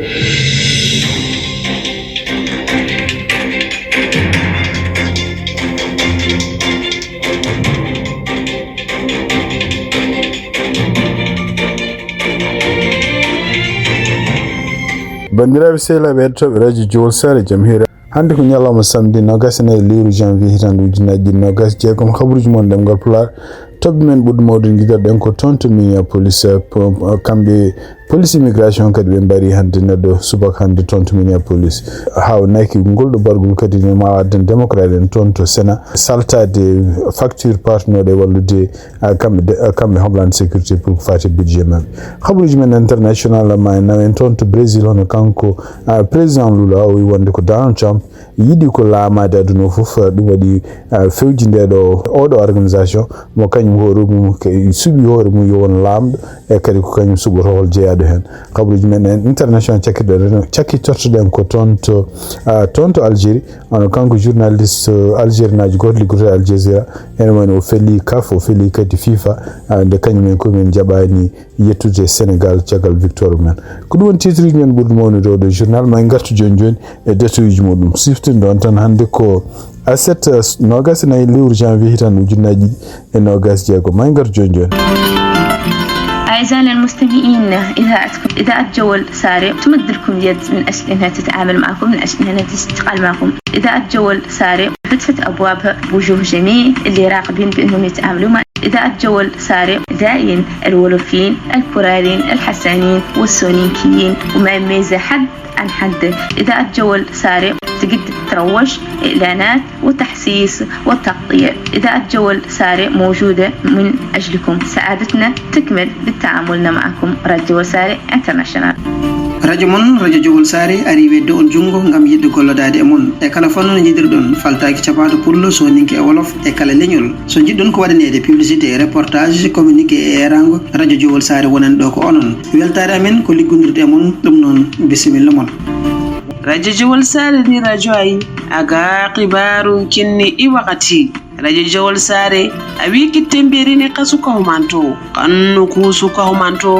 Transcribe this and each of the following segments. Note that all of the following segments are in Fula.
Bandira bisela betro raji jolsare jamhira hande ko nyalama samedi nogasene liru janvier hitandu jinaji nogas jeegom khabruji mon dem gal pular tobi men bud modin gidar den ko tonto Minneapolis kambe police immigration kadi be bari hande neddo subak hande tonto Minneapolis haw naki ngoldo bargum kadi ma waden democrat en tonto sena saltade facture partner de wallude kambe homeland security pour fati budget mam khabruji men international ma na en tonto Brazil hono kanko president Lula o wonde ko Donald Trump yidi ko laamade aduna fof dum wadi fewjinde do odo organisation mo kanyum horu mum ke subi horu mum yon lamdo e kadi ko kanyum subo rol jeado hen kabruji men international chaki tortuden ko tonto Algérie on kanko journaliste Algérie naji godli goto Al Jazeera en woni o feli CAF o feli kadi FIFA de kanyum ko men jabani yettude Sénégal tiagal victoire men ko dum titre men burdu mawni do journal ma ngartu jonjoni e detuji modum siftin don tan hande ko aset nogas na liur janvier hitan ujinaji e nogas jeego ma ngartu jonjoni. أعزائنا المستمعين إذاعة جول ساري تمد لكم يد من أجل أنها تتعامل معكم من أجل أنها تشتغل معكم. إذاعة جول ساري فتحت أبوابها بوجوه جميع اللي راغبين بأنهم يتعاملوا مع إذاعة جول ساري داعين الولوفيين الكرالين الحسانين والسونيكيين وما يميز حد عن حد. إذاعة جول ساري تقدر تروج إعلانات وتحسيس والتغطية. إذاعة جول ساري موجودة من أجلكم. سعادتنا تكمل بالتعامل معكم. راديو جول ساري انترناشونال. radio mon radio jogol sare ari weddo on jungo ngam yidde gollodade e mon e kala fanno jidirdon faltaaki capato pullo so ninki e wolof e kala leñol so jiddon ko wadanede publicité e reportage communiqué e rango radio jogol sare wonan do ko onon weltare amen ko liggondirde mon dum non bismillah mon. Radio Jawol Sare ni radio ay aga qibaru kinni i wakati. Radio Jawol Sare a wiki temberi ni kasuka humanto kannu kusuka humanto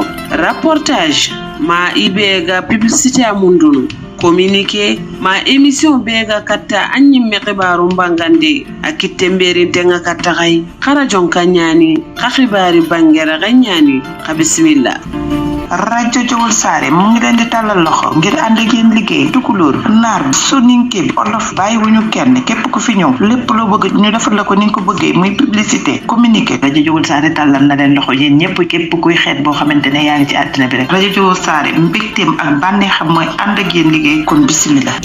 reportage ma ibega publicité amundunu communiqué ma émission bega katta anyimme qibaru mbangande akitemberi tenga katta kay khara jonka nyani khibari bangera ganyani kha bismillah. Radio Jawol Sare mu ngi leen di talal loxo ngir ànd ak yéen liggéey tukulóor naar soninke olof bàyyi wuñu kenn képp ku fi ñëw lépp loo bëgg ñu defal la ko ni nga ko bëggee muy publicité communiqué Radio Jawol Sare talal na leen loxo yéen ñëpp képp kuy xeet boo xamante ne yaa ngi ci àddina bi rek Radio Jawol Sare mbégteem ak bànneexam mooy ànd ak yéen liggéey kon bismillah.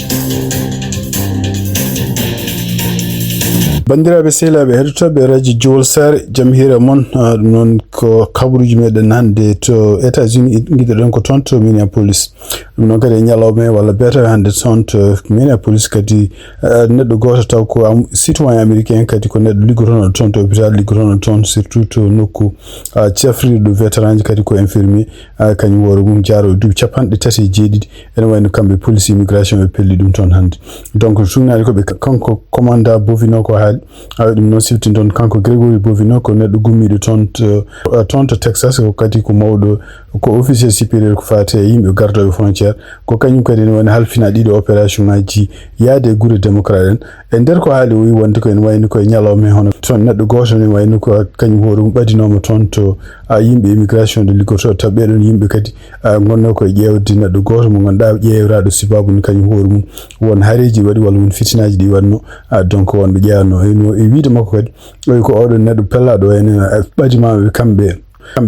bandiraɓe sehlaɓe heɗotoɓe radio Jawol Sare jaam hira moon non ko kabaruji meɗen hande to États-Unis guiɗoɗen ko toon to Minneapolis ɗum noon kadi e ñalawma walla beeta hande toon to Minneapolis kadi neɗɗo goto taw ko citoyen américain kadi ko neɗɗo liggotono toon to hôpital liggotono toon surtout to nokku cefriɗo vétéran ji kadi ko infirmier kañum woro mum jaaro duuɓi 37 ene wayno kamɓe police immigration ɓe pelli ɗum toon hande donc sugnali koɓe kanko commandant Bovino ko haali ɗum noon siftin toon kanko Grégory Bovino ko neɗɗo gummiɗo toon to Texas ko kadi ko mawɗo ko officier supérieur ko fate yimɓe gardoɓe frontiére ko kañum kadi ne woni halfina ɗiɗo opération ngaji yaade guure démocrate en e nder ko haali o wi wonde ko en wayni koye ñalawma hono toon neɗɗo goto ne wayni ko kañum hoore mum ɓadinoma toon to yimɓe immigration de liggoto taw ɓeɗon yimɓe kadi gonno koye ƴewde neɗɗo goto mo ganduɗa ƴewraɗo sibabu ni kañum hoore mum won haareji waɗi walla won fitinaji ɗi wanno donc wonɓe ƴeewno e wiide makko kadi oyi ko oɗon neɗɗo pellaɗo ene ɓadimaɓe kamɓe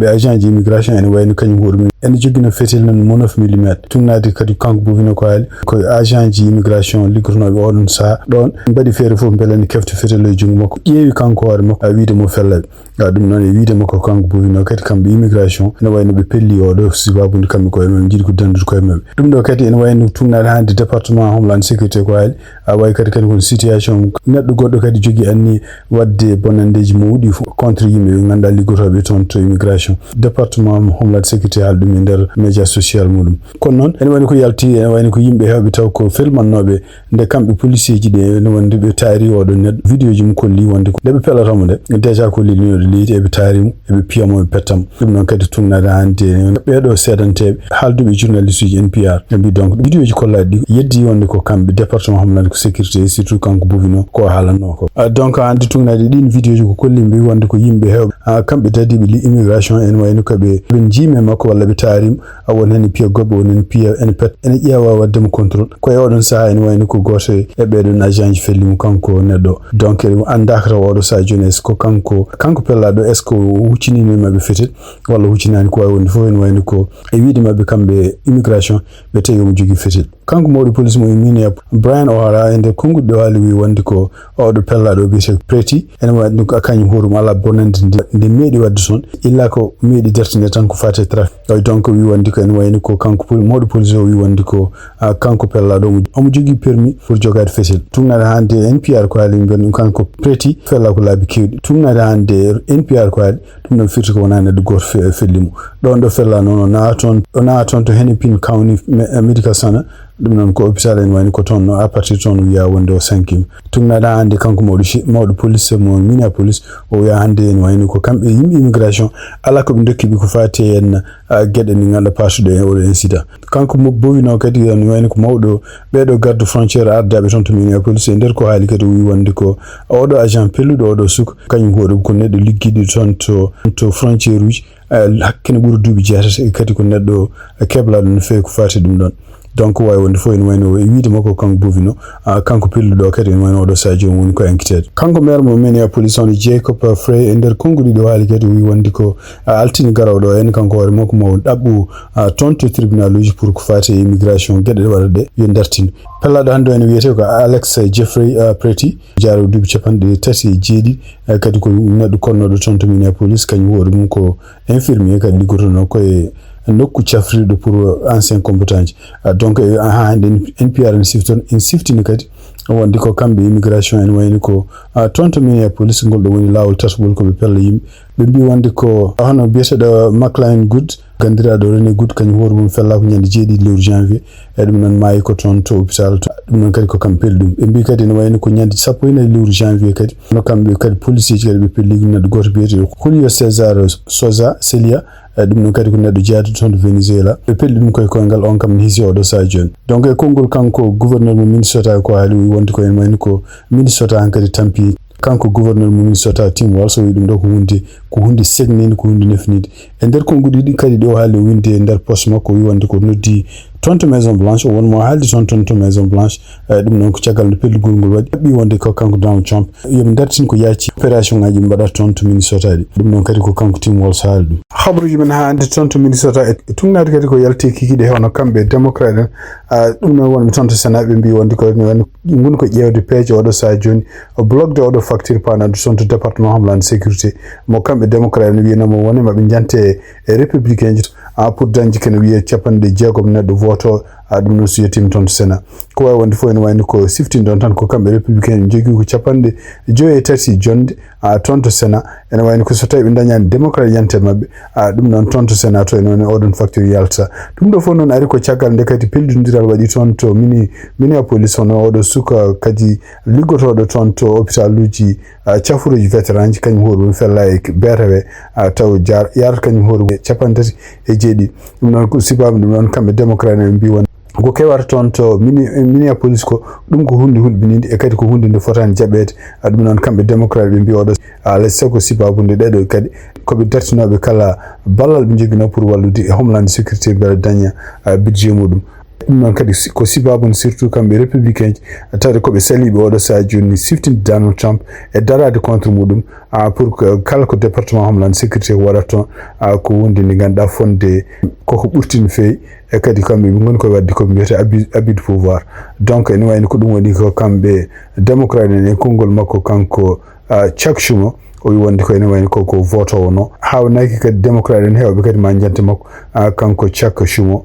agent ji immigration ene wayno kañum hoore mum ene joguino fetel non mo 9 mm tugnade kadi kanko Bovino ko haali ko agent ji immigration liggotonoɓe oɗon saaha ɗon mbaɗi feere fof beele ne kefta fetel e jungo makko ƴeewi kanko hoore makko wiide mo fellaɓe ɗum noon e wiide makko kanko Bovino kadi kamɓe immigration ene wayno ɓe pelli oɗo sibabude kamɓe koye mabɓe jiiɗi ko dandude koye mabɓe ɗum ɗo kadi ene wayno tugnade hande département homeland sécurité ko haali way kadi kono situation neɗɗo goɗɗo kadi jogui anni wadde bonandeji mo wuuɗi contre yimɓe ɓe ganduɗa liggotoɓe toon to immigration département homeland sécurité haaldum e nder média social muɗum kono noon ene wayni ko yalti ene wayni ko yimɓe hewɓe taw ko felmannoɓe nde kamɓe policier ji ɗe ene wonde ɓe taari oɗo neɗɗo vidéo ji mum kolli wonde nde ɓe pelatomo nde déjà ko lilinoɗo leydi eɓe taarimo eɓe piyamo ɓe pettamo ɗum noon kadi tugnade hande ɓeɗo seedanteɓe haalduɓe journaliste uji NPR ɓe mbi donc vidéo ji kollaɗi ɗi yeddi wonde ko kamɓe département homeland sécurité surtout kanko Bovino ko haalanno ko donc hande tugnade ɗin vidéo ji ko kolli mbi wonde ko yimɓe hewɓe kamɓe dadiɓe li immigration en wayno koɓe jiime makko walla ɓe taarimo won hen piya goɓɓe won hen piya ene pet ene ƴeewa waddemo contrôle koye oɗon saaha ene wayno ko goto e ɓeɗon agent ji fellimo kanko neɗɗo donc andaka taw oɗo saaha joni est ce que kanko pellaɗo est ce que huccinino mabɓe fetel walla huccinani ko wawi wonde fof ene wayno ko e wiide mabɓe kamɓe immigration ɓe tawi omo jogui fetel kanko mawɗo police mo Minneapolis Brian O'Hara e nder konngol ɗo haali wi wonde ko oɗo pellaɗo biyete Pretty ene wayno ko kañum horum ala bonande nde meeɗi wadde toon illa ko meeɗi dartinde tan ko fate trafic donc wi wonde ko ene wayno ko kanko mawɗo police o wi wonde ko kanko pellaɗo omo jogui permis pour jogade fetel tugnade hande NPR ko haali mbiyen ɗum kanko Pretty fella ko laabi kewɗi tugnade hande NPR ko haali ɗum ɗon firti ko wona neɗɗo goto fellimo ɗon ɗo fella noon o nawa toon to Hennepin County Medical Center ɗum noon ko hôpital en wayni ko toon à partir toon wiya wonde o sankima tugnade hande kanko mawɗo police mo Minneapolis o wiya hande en wayni ko kamɓe yimɓe immigration ala koɓe dokkiɓe ko fati en gueɗe ɗi ganduɗa pasuɗo e oɗo incident kanko mo Bovino kadi en wayni ko mawɗo ɓeɗo garde frontiére ardaɓe toon to Minneapolis e nder ko haali kadi wi wonde ko oɗo agent pelluɗo oɗo suka kañum hoɗum ko neɗɗo liggiɗo toon to frontiére uji hakkene ɓuuri duuɓi jeetati kadi ko neɗɗo keblaɗo no fewi ko fati ɗum ɗon donc wawi wonde fof ene wayno e wiide makko kanko Bovino kanko pelluɗo kadi ene wayno oɗo saaha joni woni ko enquêteur kanko maire mo Minneapolis on Jacob Frey e nder konngol ɗo haali kadi wi wonde ko altini garawɗo en kanko hoore makko mo ɗaɓɓu toon to tribunal uji pour ko fati e immigration gueɗe ɗe waɗa ɗe yo dartino pellaɗo hannde ene wiyete ko Alex Jeffrey Pretty jaaro duuɓi 37 kadi ko neɗɗo konnoɗo toon to Minneapolis kañum hoore mum ko infirmier kadi liggotono koye nokku cafriɗo pour ancien combattant ji donc ha hande NPR en siftini kadi wonde ko kamɓe immigration en wayni ko toon to Minneapolis ngol ɗo woni lawol tatugol koɓe pella yimɓe ɓe mbi wonde ko hono biyeteɗo McLean Good gandiraɗo René Good kañum hoore mum fella ko ñande 7 lewru janvier e ɗum noon maayi ko toon to hôpital ɗum noon kadi ko kamɓe pelli ɗum ɓe mbi kadi ne wayno ko ñande 14 lewru janvier kadi no kamɓe kadi policier ji kadi ɓe pelli neɗɗo goto biyeteɗo Julio César Sosa Celia ɗum noon kadi ko neɗɗo jeyaaɗo toon to Venezuela ɓe pelli ɗum koye koyngal on kam ne hiisi oɗo saaha joni donc e konngol kanko gouverneur mo Minnesota ko haali wonde ko en wayni ko Minnesota han kadi tampi kanko gouverneur mo Minnesota Tim Walz o wi ɗum ɗo ko hunde segnide ko hunde nefnide e nder konngol ɗiɗi kadi ɗo haali o winde e nder poste makko wi wonde ko noddi toon to Maison Blanche o wonmo haaldi toon to Maison Blanche ɗum noon ko caggal nde pellugol ngol waɗi ɗaɓɓi wonde ko kanko Donald Trump yoɓe dartin ko yaaci opération ngaji mbaɗata toon to Minnesota ɗi ɗum noon kadi ko kanko Tim Walz haali ɗum habaruji men ha ande toon to Minnesota e tugnade kadi ko yalti kikiɗe hewno kamɓe démocrate en ɗum noon wonɓe toon to Sénat ɓe mbi wonde ko ngoni ko ƴeewde peeje oɗo saaha joni o blogde oɗo facture panade toon to département homeland sécurité mo kamɓe démocrate ne wiyanamo woni maɓe jante e républicain ji pour dañde kene wiye 60 neɗɗo voto ɗum noon so yettima toon to Sénat ko wawi wonde fof ene wayno ko siftini ɗon tan ko kamɓe républicain jogui ko 53 jonde toon to Sénat ene wayno ko so tawi ɓe dañani démocrate yante mabɓe ɗum noon toon to Sénat to ene wayno oɗon facture yalta ɗum ɗo fof noon ari ko caggal nde kadi pellodiral waɗi toon to Minneapolis hono oɗo suka kadi liggotoɗo toon to hôpital uji cafuroji vétéran ji kañum hoore fella e beetawe taw yarata kañum hoore 37 ɗum noon ko sibaɓe ɗum noon kamɓe démocrate en mbi won ko kewata toon to Minneapolis ko ɗum ko hunde hulɓinide e kadi ko hunde nde fotani jaɓede ɗum noon kamɓe démocrate ɓe mbi oɗo alay sago sibabude ɗeɗo kadi koɓe dartinoɓe kala ballal ɓe joguino pour wallude e homeland sécurité beele daña budget muɗum ɗum noon kadi ko sibabude surtout kamɓe républicain ji tawde koɓe saliɓe oɗo saaha joni siftinde Donald Trump e darade contre muɗum pour que kala ko département homeland sécurité waɗata toon ko hunde nde ganduɗa fonde koko ɓurti no fewi e kadi kamɓe ɓe goni koye wadde koɓe mbiyete abus de pouvoir donc ene wayno ko ɗum waɗi ko kamɓe démocrate en e konngol makko kanko Chuck Schumer o wi wonde ko ene wayno koko votowo no hawnaki kadi démocrate en hewɓe kadi ma jante makko kanko Chuck Schumer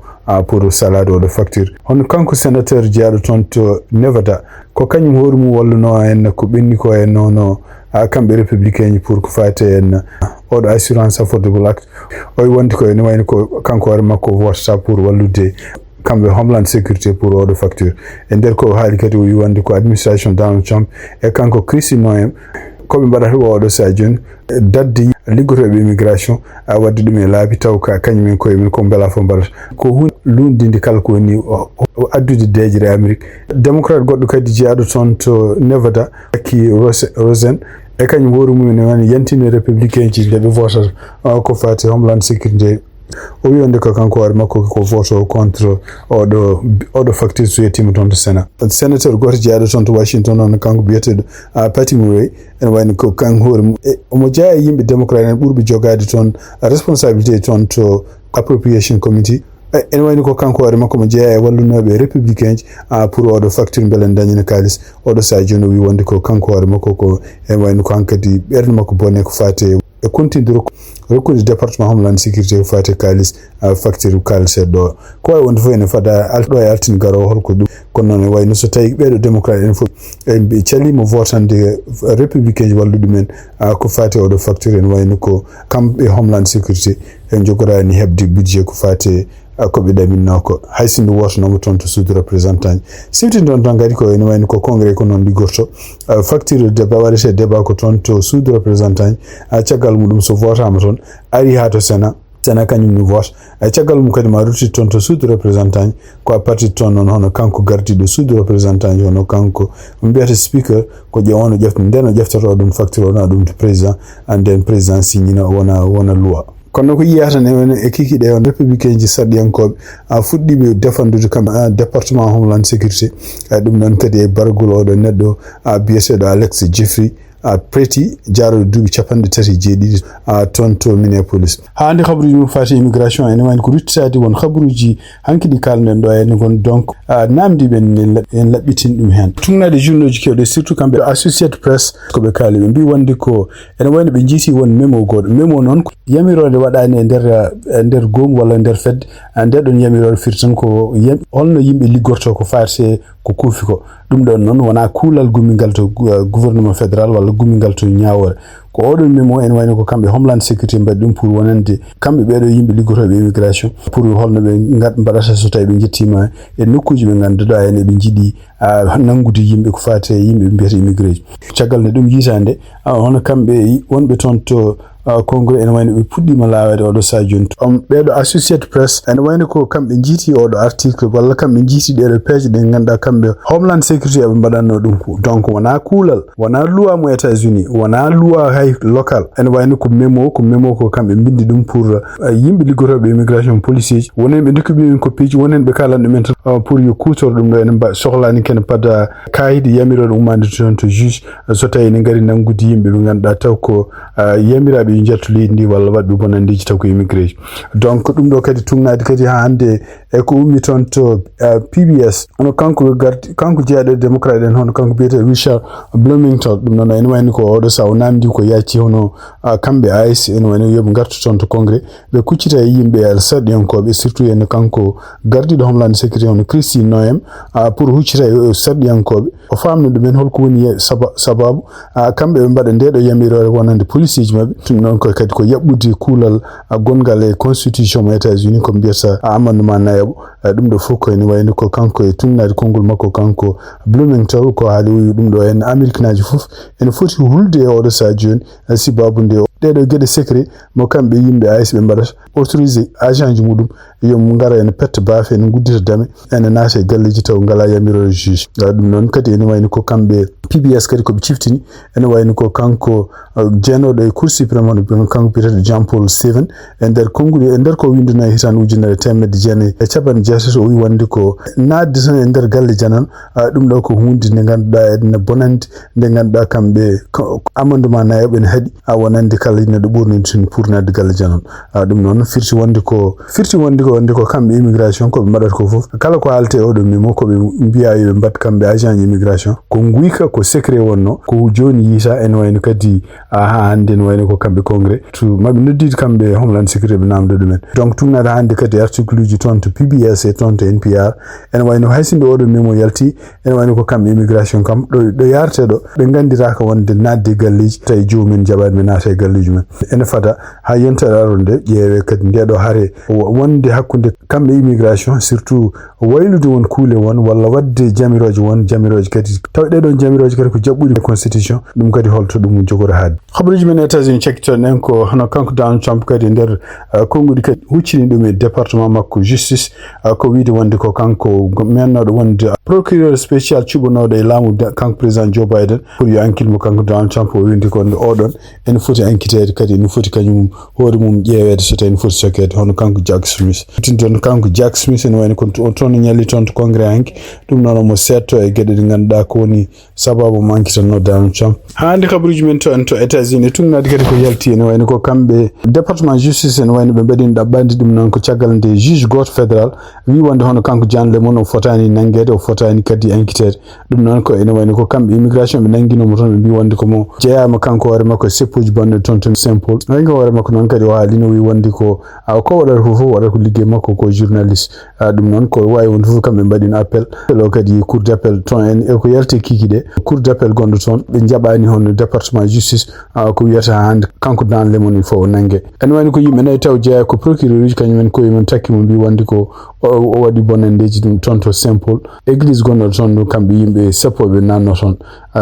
pour salade oɗo facture hono kanko sénateur jeyaɗo toon to Nevada ko kañum hoore mum walluno en ko ɓenni ko e nono kamɓe républicain pour ko fate en oɗo assurance affordable act oy wondi ko ene wayno ko kanko hoore makko votata pour wallude kamɓe homeland sécurité pour oɗo facture e nder ko haali kadi o wi wonde ko administration Donald Trump e kanko Kristi Noem koɓe mbaɗata oɗo sa joni dadde liggotoɓe immigration wadde ɗum e laabi taw ka kañumen koye men ko beela fo mbaɗata ko hunde lundinde kala ko woni addude deejere Amérique démocrate goɗɗo kadi jeyaɗo toon to Nevada Jackie Rosen e kañum hoore mumen ne wani yantino républicain ji nde ɓe votata ko fati homeland sécurité o wi wonde ko kanko hoore makko ko voto contre oɗo facture so yettima toon to sénateur goto jeyaɗo toon to Washington on kanko biyeteɗo Patty Murray ene wayno ko kanko hoore omo jeeya yimɓe démocrate en ɓurɓe jogade toon responsabilité toon to appropriation committee ene wayno ko kanko hoore makko mo jeeya e wallunoɓe républicain ji pour oɗo facture beele dañina kalis oɗo sa joni o wi wonde ko kanko hoore makko ko ene wayno ko hankkadi ɓerde makko bone ko fate e continde rokkude département homeland sécurité ko fate kalis facture kalis ɗo ko way wonde fof ene fada ɗo e altine garowo holko ɗum kono noon e wayno so tawi ɓeɗo démocrate en fof ɓe calima votande républicain ji wallude men ko fate oɗo facture en wayno ko kamɓe homeland sécurité en jogorani hebde budget ko fate ko ɓe ɗaminno ko hay sinno wotonomo toon to suudu représentant siwtinde on tan kadi ko ene wayno ko congrès ko noon liggorto facture débat waɗete débat ko toon to suudu représentant caggal muɗum so votama toon ari ha to sénat kañum no vote caggal mum kadi ma rutti toon to suudu représentant ko a partir toon noon hono kanko gardiɗo suudu représentant hono kanko mbiyata speaker ko ƴewono ƴefta nden o ƴeftata ɗum facture ona ɗum to président nden président signina wona loi kono ko yiyata ne e kikiɗe on républicain ji sarɗiyankoɓe fuɗɗiɓe defandude kamɓe département homeland sécurité ɗum noon kadi e bargol oɗo neɗɗo biyeteɗo Alex Jeffrey Pretty jaroɗo duuɓi 37 toon to Minneapolis hande habaruji mum fati immigration ene wayno ko ruttitade won habaruji hanki ɗi kalden ɗo ene gon donc namdiɓe en laɓɓitin ɗum hen tugnade journaux ji kewɗe surtout kamɓe Associated Press koɓe kaali ɓe mbi wonde ko ene wayno ɓe jiiti won memo goɗo memo noon yamirode waɗani e nder gongu walla nder fedde nde ɗon yamirode firtan ko holno yimɓe liggorto ko fate ko kuufi ko ɗum ɗon noon wona kuulal gummingal to gouvernement fédéral walla gummingal to ñawore ko oɗon memo en wayno ko kamɓe homeland sécurité mbaɗi ɗum pour wonande kamɓe ɓeɗo yimɓe liggotoɓe immigration pour holno ɓe mbaɗata so tawi ɓe jettima e nokkuji ɓe ganduɗa hen eɓe jiiɗi nangude yimɓe ko fate yimɓe ɓe mbiyata immigré ji caggal nde ɗum yitande hono kamɓe wonɓe toon to congrès ene wayno ɓe puɗɗima laawade oɗo sa joni ɓeɗo Associated Press ene wayno ko kamɓe jiiti oɗo article walla kamɓe jiiti ɗeɗo page ɗe ganduɗa kamɓe homeland sécurité eɓe mbaɗanno ɗum donc wona kuulal wona loi mo États-Unis wona loi hay local ene wayno ko memo ko kamɓe bindi ɗum pour yimɓe liggotoɓe immigration policier ji wonen ɓe dokki ɗumen kopiji wonen ɓe kalan ɗumen tan pour yo kutoro ɗum ɗo ene sohlani kene pada kayide yamiroɗo ummande toon to juge so tawi ne gari nangude yimɓe ɓe ganduɗa taw ko yamiraɓe jettu leydi ndi walla waɗɓe bonandiji taw ko immigré donc ɗum ɗo kadi tugnade kadi ha hande e ko ummi toon to PBS hono kanko jeeyaɗo démocrate en hono kanko biyete Richard Bloomington ɗum noon ene wayni ko oɗo sa o namdi ko yacci hono kamɓe AIS ene wayno yoɓe gartu toon to congrès ɓe kuccita e yimɓe sarɗiyankoɓe surtout ene kanko gardiɗo homeland sécurité hono Kristi Noem pour huccita e sarɗiyankoɓe o famno ɗumen holko woni sababu kamɓe ɓe mbaɗa ndeɗo yamirore wonande police ji mabɓe ɗum noon ko kadi ko yaɓɓude kuulal gongal e constitution mo États-Unis ko mbiyata amendement nayaɓo ɗum ɗo fof ko ene wayno ko kanko e tugnade konngol makko kanko Bloomington ko haali ɗum ɗo en Amérique naji fof ene foti hulde e oɗo sa joni sibabu nde ɗeɗo gueɗe secret mo kamɓe yimɓe AIS ɓe mbaɗata autorisé agent ji muɗum yomo gara ene petta baafe ene guddita dame ene naata e galleji taw ngala yamirore juge ɗum noon kadi ene wayno ko kamɓe PBS kadi koɓe ciftini ene wayno ko kanko jeenoɗo e cour suprême hono kanko biyeteɗo Jean Paul Seven e nder konnguli e nder ko winduno e hitan ujunere temedde jeenayyi e capanɗe jeetato o wi wonde ko nadde tan e nder galle janan ɗum ɗo ko hunde nde ganduɗa ene bonande nde ganduɗa kamɓe amendement nayaɓe ene haaɗi wonande kala neɗɗo ɓurnide tin pour nadde galle janan ɗum noon firti wonde ko kamɓe immigration koɓe mbaɗata ko fof kala ko halte oɗo mimo koɓe mbiya yoɓe mbatta kamɓe agent immigration ko guyka ko secret wonno ko joni yiita ene wayno kadi ha hande ene wayno ko kamɓe congrès to maɓe noddide kamɓe homeland sécurité ɓe namdo ɗumen donc tugnade hande kadi article uji toon to PBS accès toon to NPR ene wayno haysinde oɗo memo yalti ene wayno ko kamɓe immigration kam ɗo yarteɗo ɓe gandiraka wonde nadde galleji tawi jomumen jaɓani ɓe naata e galleji men ene fada ha yontere aronde ƴeewe kadi ndeɗo haare wonde hakkude kamɓe immigration surtout waylude won kuule won walla wadde jamiroje won jamiroje kadi taw ɗeɗon jamiroje kadi ko jaɓɓuɗi constitution ɗum kadi holto ɗum jogori haade habaruji men États-Unis cekkiton en ko hono kanko Donald Trump kadi nder konngudi kadi huccini ɗum e département makko justice ko wiide wonde ko kanko mennoɗo wonde procureur spécial cuɓanoɗo e laamu kanko président Joe Biden pour yo ankilmo kanko Donald Trump o windi ko oɗon ene foti enquêtede kadi ene foti kañum hoore mum ƴeewede so tawi ene foti sokkede hono kanko Jack Smith tinton kanko Jack Smith ene wayno ko toon ñalli toon to congrès hanki ɗum noon omo setto e gueɗe ɗe ganduɗa ko woni sababu mo enquêtanno Donald Trump hande kabaruji men to en to États-Unis tugnade kadi ko yalti ene wayno ko kamɓe département justice ene wayno ɓe mbaɗini ɗaɓɓande ɗum noon ko caggal nde juge goto fédéral wi wonde hono kanko John Lemon o fotani nanguede o fotani kadi enquêtede ɗum noon ko ene wayno ko kamɓe immigration ɓe nanguinomo toon ɓe mbi wonde komo jeeyama kanko hoore makko seppuji bonne toon to Saint-Paul nangi hoore makko noon kadi o haalino wi wonde ko ko waɗata fof waɗata ko liggey makko ko journaliste ɗum noon ko wawi wonde fof kamɓe mbaɗino appel o kadi cour d'appel toon en e ko yalte kiki ɗe cour d'appel gonɗo toon ɓe jaɓani hono département justice ko wiyata hande kanko John Lemon il faut o nangue ene wayno ko yimɓe nayi taw jeeya ko procureur uji kañumen koyemen takkimo mbi wonde ko o waɗi bonandeji ɗum toon to Saint-Paul église gonɗo toon ɗum kamɓe yimɓe sappoɓe nanno toon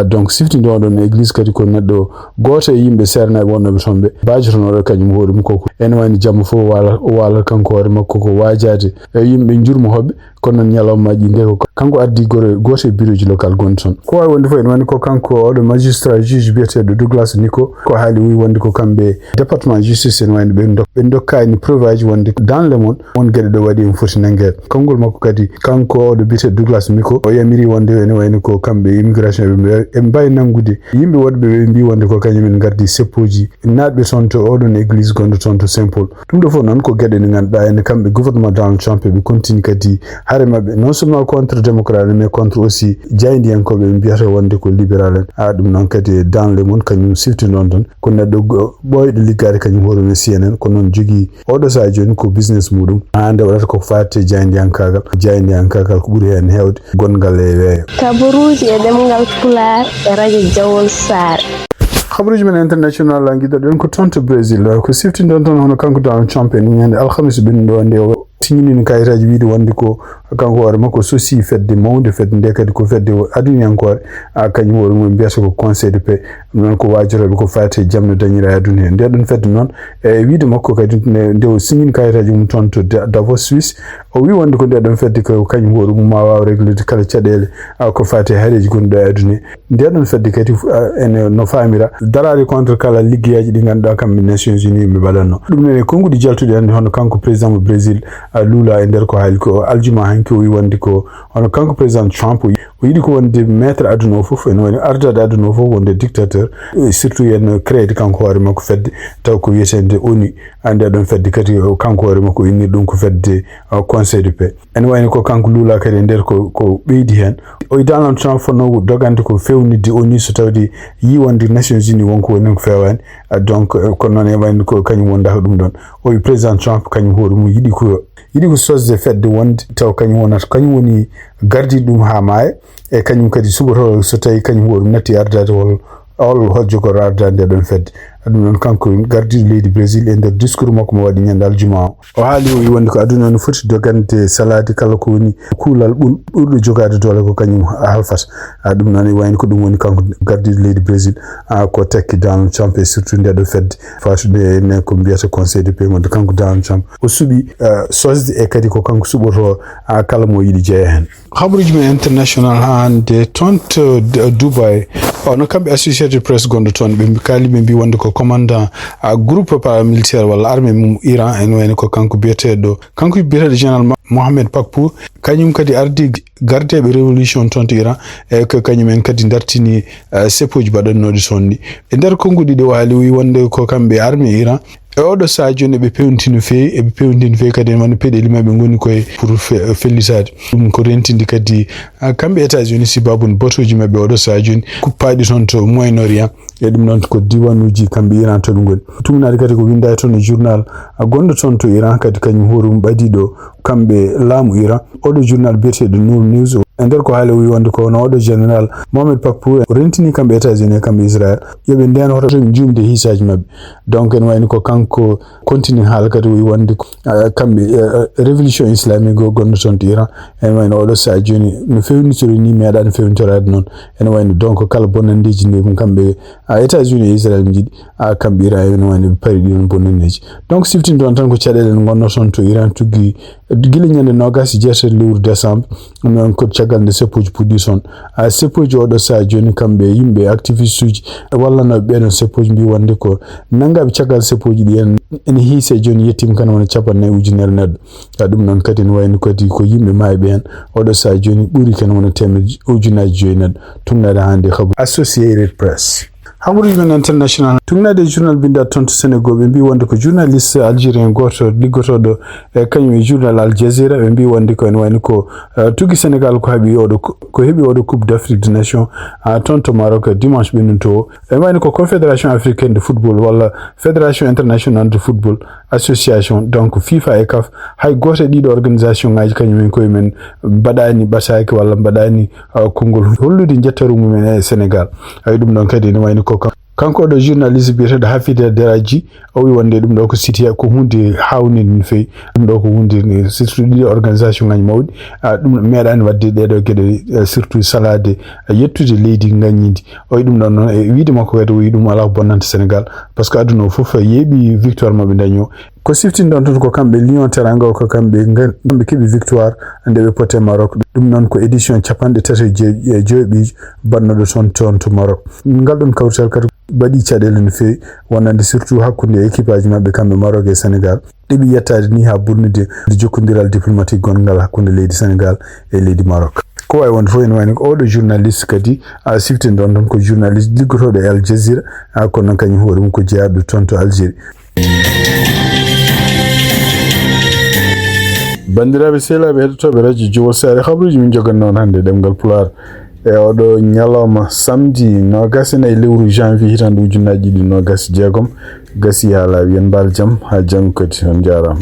donc siftinde oɗon église kadi ko neɗɗo goto e yimɓe sernaɓe wonnoɓe toon ɓe bajotonoɗo kañum hoore mum koko ene wayno jamma fof o wala kanko hoore makko ko wajade yimɓe jurmo hoɓɓe kono noon ñalawmaji nde ko kanko addi goto e bureau ji local gonɗo toon ko wawi wonde fof ene wayno ko kanko oɗo magistrat juge biyeteɗo Douglas Nico ko haali wi wonde ko kamɓe département justice ene wayno ɓe dokkani preuve aji wonde John Lemon won gueɗe ɗo waɗi emo foti nanguede konngol makko kadi kanko oɗo biyeteɗo Douglas Nico o yamiri wonde ene wayno ko kamɓe immigration ɓe mbawi nangude yimɓe woɗɓe ɓe mbi wonde ko kañumen gardi seppoji natɓe toon to oɗon église gonɗo toon to Saint-Paul ɗum ɗo fof noon ko gueɗe ɗe ganduɗa ene kamɓe gouvernement Donald Trump ɓe continue kadi haare mabɓe non seulement contre démocrate mais contre aussi jaydiyankoɓe ɓe mbiyata wonde ko libéral en ɗum noon kadi John Lemon kañum sifti noon toon ko neɗɗo ɓoyɗo liggade kañum hoore men CNN ko noon jogui oɗo saha joni ko business muɗum hande waɗata ko fate jaydiyankagal ko ɓuuri hen hewde gongal e weeyo kabaruji e ɗemgal Pulaar e radio Jawol Saare habaruji men international guiɗoɗen ko toon to Brésil ko siftindon toon hono kanko Donald Trump en ñande alhamis ɓennuɗo nde o tiñinini kayitaji wiide wonde ko kanko hoore makko sosi fedde mawde fedde nde kadi ko fedde aduniyankore kañum hoore mum mbiyata ko conseil de paix noon ko wajoroɓe ko fati jamno dañira e aduna hen ndeɗon fedde noon e wiide makko kadi nde o signini kayitaji mum toon to Davos Suisse o wi wonde ko ndeɗon fedde ko kañum hoore mum ma wawa réglude kala caɗele ko fati haareji gonɗo e aduna ndeɗon fedde kadi ene no famira darade contre kala liggeyaji ɗi ganduɗa kamɓe Nations Unies ɓe mbaɗanno ɗum ene konngudi jaltude hande hono kanko président mo Brésil Lula e nder ko haali ko aljuma hanki o wi wonde ko hono kanko président Trump o yiɗi ko wonde maître aduna o fof ene woni ardade aduna o fof wonde dictateur surtout yen créde kanko hoore makko fedde taw ko wiyetede ONU ande ɗon fedde kadi kanko hoore makko inni ɗum ko fedde conseil de paix ene wayno ko kanko Lula kadi nder ko ɓeydi hen o Donald Trump fonno dogande ko fewnidde ONU so tawde yi wonde Nations Unies wonko woni ko fewani donc ko noon e wayno ko kañum wondaka ɗum ɗon o wi président Trump kañum hoore mum yiɗi ko sosde fedde wonde taw kañum woni gardi ɗum ha maaya e kañum kadi suɓoto so tawi kañum hoɗum natti ardade hojjogoro ardade nde ɗon fedde ɗum noon kanko gardiɗo leydi Brésil e nder discours makko mo waɗi ñande aljuma o haali o wi wonde ko aduna no foti dogande salade kala ko woni kuulal ɓurɗo jogade doole ko kañum halfata ɗum noon e wayno ko ɗum woni kanko gardiɗo leydi Brésil ko tekki Donald Trump e surtout nde ɗo fedde fatude ne ko mbiyata conseil de paix wonde kanko Donald Trump o suuɓi sosde e kadi ko kanko suɓoto kala mo yiɗi jeeya hen habaruji men international hande toon to Dubai ono kamɓe Associated Press gonɗo toon ɓe kaali ɓe mbi wonde ko commandant groupe paramilitaire walla armée mum Iran en wayno ko kanko biyeteɗo général Mohamed Pakpour kañum kadi ardi gardeɓe révolution toon to Iran e ko kañumen kadi dartini seppoji baɗannoɗi toon ɗi e nder konngudi ɗi o haali wi wonde ko kamɓe armée Iran e oɗo saha joni eɓe pewntino fewi kadi wona peɗeli maɓe goni koye pour fellisade ɗum ko rentindi kadi kamɓe États-Unis sibabune botoji maɓɓe oɗo saha joni kuppaɗi toon to Moyen Orient e ɗum noon ko diwanuji kamɓe Iran to ɗum goni tumnade kadi ko windade toon e journal gonɗo toon to Iran kadi kañum horum ɓadiɗo kamɓe laamu Iran oɗo journal biyeteɗo Nour News e nder ko haali wi wonde ko no oɗo général Mohamed Pakpou rentini kamɓe États-Unis kamɓe Israël yoɓe nden hoto jumde hisaji mabɓe donc en wayni ko kanko continue haala kadi wi wonde kamɓe révolution islamique o gonɗo toon to Iran en wayno oɗo saha joni no fewnitori ni meeɗani fewnitorade noon en wayno donc kala bonnandeji nde ko kamɓe États-Unis e Israël jiiɗi kamɓe Iran en wayno ɓe paari ɗiɗon bonnandeji donc siftin ɗon tan ko caɗele gonno toon to Iran tuggi guila ñande 27 lewru décembre non ko caggal nde seppoji puɗɗi toon seppoji oɗo saha joni kamɓe yimɓe activiste uji wallanoɓe ɓeɗon seppoji mbi wonde ko nangaɓe caggal seppoji ɗi ene hiise joni yettima kana wona 49 ujunere neɗɗo ɗum noon kadi ne wayno kadi ko yimɓe mayɓe hen oɗo saha joni ɓuuri kana wona ujunaji 5 neɗɗo tumnade hande habu Associated Press Hamoury men international tungnade journal binda toon to Sénégal ɓe mbi wonde ko journaliste algérien goto liggotoɗo kañum e journal Al Jazeera ɓe mbi wonde ko en wayni ko tugui Sénégal ko heeɓi oɗo coupe d'Afrique des Nations toon to Maroc dimanche ɓennuto to en wayni ko confédération africaine de football walla fédération internationale de football association donc FIFA et CAF hay goto e ɗiɗo organisation ngaji kañumen koye men mbaɗani ɓasaki walla mbaɗani konngol hollude jettaru mumen e Sénégal ay ɗum ɗon kadi ne wayni ko kanko ɗo journaliste biyeteɗo Hafide Deraji o wi wonde ɗum ɗo ko siti ko hunde hawnide no fewi ɗum ɗo ko hunde surtout ɗiɗo organisation ngaji mawɗi ɗum meeɗani wadde ɗeɗo gueɗe surtout salade yettude leydi gagnidi o wi ɗum ɗon noon e wiide makko kadi o wi ɗum ala ko bonnanta Sénégal par ce que aduna o foof yeeɓi victoire maɓe dañi o ko siftin ɗon toon ko kamɓe Lion Teranga ko kamɓe keeɓi victoire nde ɓe pote Maroc ɗum noon ko édition 37 bannoɗo toon to Maroc ngal ɗon kawtal kadi baɗi caɗele no fewi wonande surtout hakkude équipe aji maɓɓe kamɓe Maroc e Sénégal ɗiɓi yettade ni ha ɓurnude jokkodiral diplomatique gongal hakkude leydi Sénégal e leydi Maroc ko way wonde fof ene wayni ko oɗo journaliste kadi siftin ɗon toon ko journaliste liggotoɗo e Al Jazeera kono noon kañum hoore mum ko jeeyaɗo toon to Algérie bandiraɓe sehlaɓe heɗotoɓe radio Jowol Sare habruji min joganno on hannde ɗemgal Pulaar e oɗo ñalawma samedi 24 lewru janvier hitande ujunnaji 2026 gasi ha laaɓi en mbaal jaam ha janggo kadi on jarama.